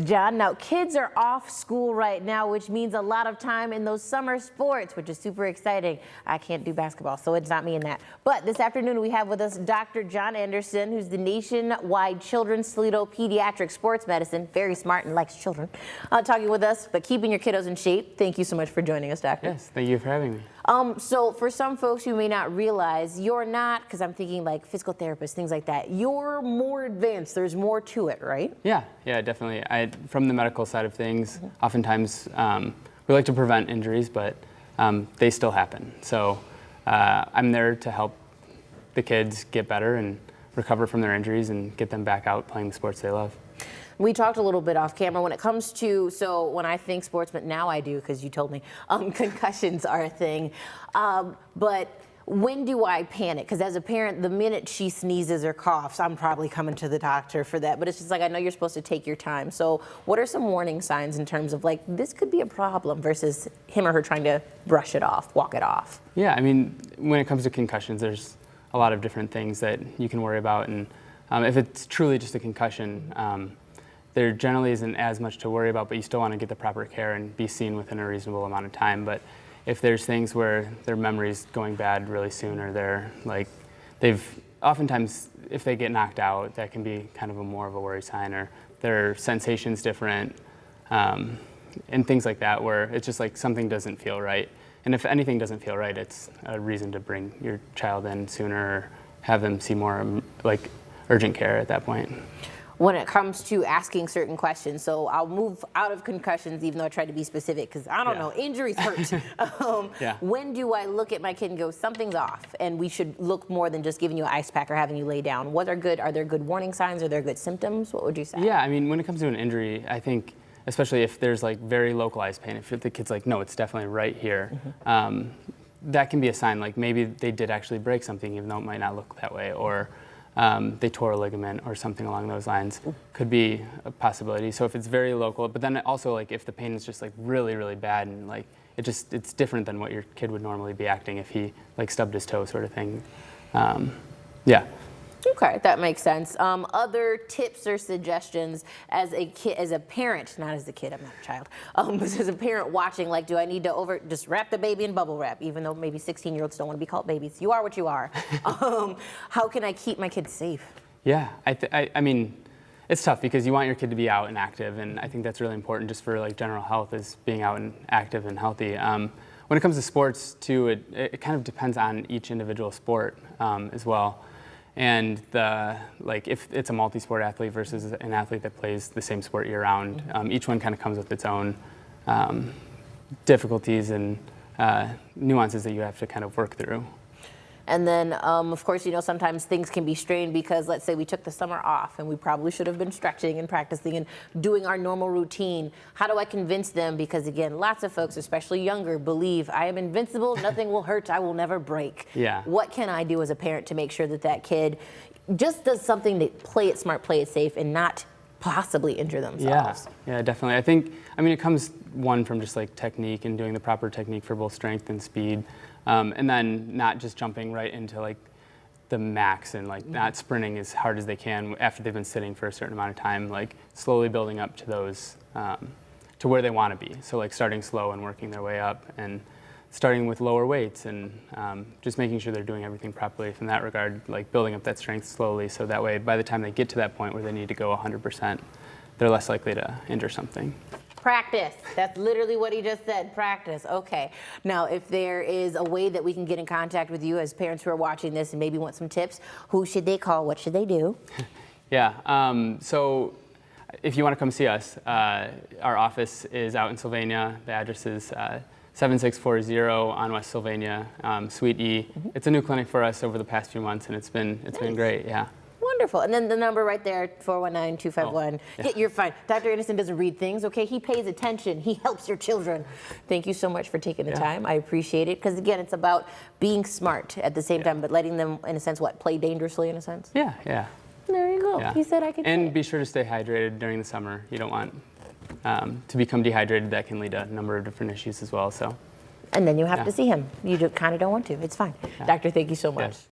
John, now kids are off school right now, which means a lot of time in those summer sports, which is super exciting. I can't do basketball, so it's not me in that. But this afternoon we have with us Dr. John Anderson, who's the nationwide children's Toledo pediatric sports medicine, very smart and likes children, talking with us, but keeping your kiddos in shape. Thank you so much for joining us, Doctor. Yes, thank you for having me. So for some folks who may not realize, you're not, because I'm thinking like physical therapists, things like that, you're more advanced. There's more to it, right? Yeah, definitely. From the medical side of things, oftentimes we like to prevent injuries, but they still happen. So I'm there to help the kids get better and recover from their injuries and get them back out playing the sports they love. We talked a little bit off camera when it comes to, so when I think sports, but now I do because you told me, concussions are a thing. But when do I panic? Because as a parent, the minute she sneezes or coughs, I'm probably coming to the doctor for that. But it's just like, I know you're supposed to take your time. So what are some warning signs in terms of like, this could be a problem versus him or her trying to brush it off, walk it off? Yeah, I mean, when it comes to concussions, there's a lot of different things that you can worry about. And if it's truly just a concussion, there generally isn't as much to worry about, but you still want to get the proper care and be seen within a reasonable amount of time. But if there's things where their memory's going bad really soon, or oftentimes if they get knocked out, that can be kind of more of a worry sign, or their sensation's different, and things like that, where it's just like something doesn't feel right. And if anything doesn't feel right, it's a reason to bring your child in sooner, or have them see more like urgent care at that point. When it comes to asking certain questions, so I'll move out of concussions, even though I try to be specific, because I don't know, injuries hurt. When do I look at my kid and go, something's off, and we should look more than just giving you an ice pack or having you lay down? Are there good warning signs? Are there good symptoms? What would you say? Yeah, I mean, when it comes to an injury, I think, especially if there's like very localized pain, if the kid's like, no, it's definitely right here, that can be a sign, like maybe they did actually break something, even though it might not look that way, or they tore a ligament or something along those lines. Could be a possibility. So if it's very local, but then also like if the pain is just like really, really bad, and like it's different than what your kid would normally be acting if he like stubbed his toe sort of thing. Yeah. Okay, that makes sense. Other tips or suggestions as a kid, as a parent, not as a kid, I'm not a child, but as a parent watching, like, do I need to just wrap the baby in bubble wrap, even though maybe 16-year-olds don't want to be called babies? You are what you are. How can I keep my kids safe? Yeah, I mean, it's tough because you want your kid to be out and active, and I think that's really important just for like general health, is being out and active and healthy. When it comes to sports too, it kind of depends on each individual sport as well. And if it's a multi-sport athlete versus an athlete that plays the same sport year-round, each one kind of comes with its own difficulties and nuances that you have to kind of work through. And then, of course, you know, sometimes things can be strained because, let's say we took the summer off and we probably should have been stretching and practicing and doing our normal routine. How do I convince them? Because, again, lots of folks, especially younger, believe I am invincible, nothing will hurt, I will never break. Yeah. What can I do as a parent to make sure that that kid just does something to play it smart, play it safe, and not possibly injure themselves? Yeah, definitely. I mean, it comes from just like technique and doing the proper technique for both strength and speed. And then not just jumping right into like the max and like not sprinting as hard as they can after they've been sitting for a certain amount of time, like slowly building up to those, to where they want to be. So like starting slow and working their way up, and starting with lower weights, and just making sure they're doing everything properly from that regard, like building up that strength slowly, so that way by the time they get to that point where they need to go 100%, they're less likely to injure something. Practice. That's literally what he just said. Practice. Okay. Now, if there is a way that we can get in contact with you as parents who are watching this and maybe want some tips, who should they call? What should they do? Yeah. So if you want to come see us, our office is out in Sylvania. The address is 7640 on West Sylvania, Suite E. It's a new clinic for us over the past few months, and it's been great. Yeah. Wonderful. And then the number right there, 419-251. You're fine. Dr. Anderson doesn't read things, okay? He pays attention. He helps your children. Thank you so much for taking the time. I appreciate it. Because, again, it's about being smart at the same time, but letting them, in a sense, play dangerously, in a sense? Yeah. There you go. Yeah. He said I could. And be sure to stay hydrated during the summer. You don't want to become dehydrated. That can lead to a number of different issues as well. So. And then you have to see him. You kind of don't want to. It's fine. Doctor, thank you so much. Yes.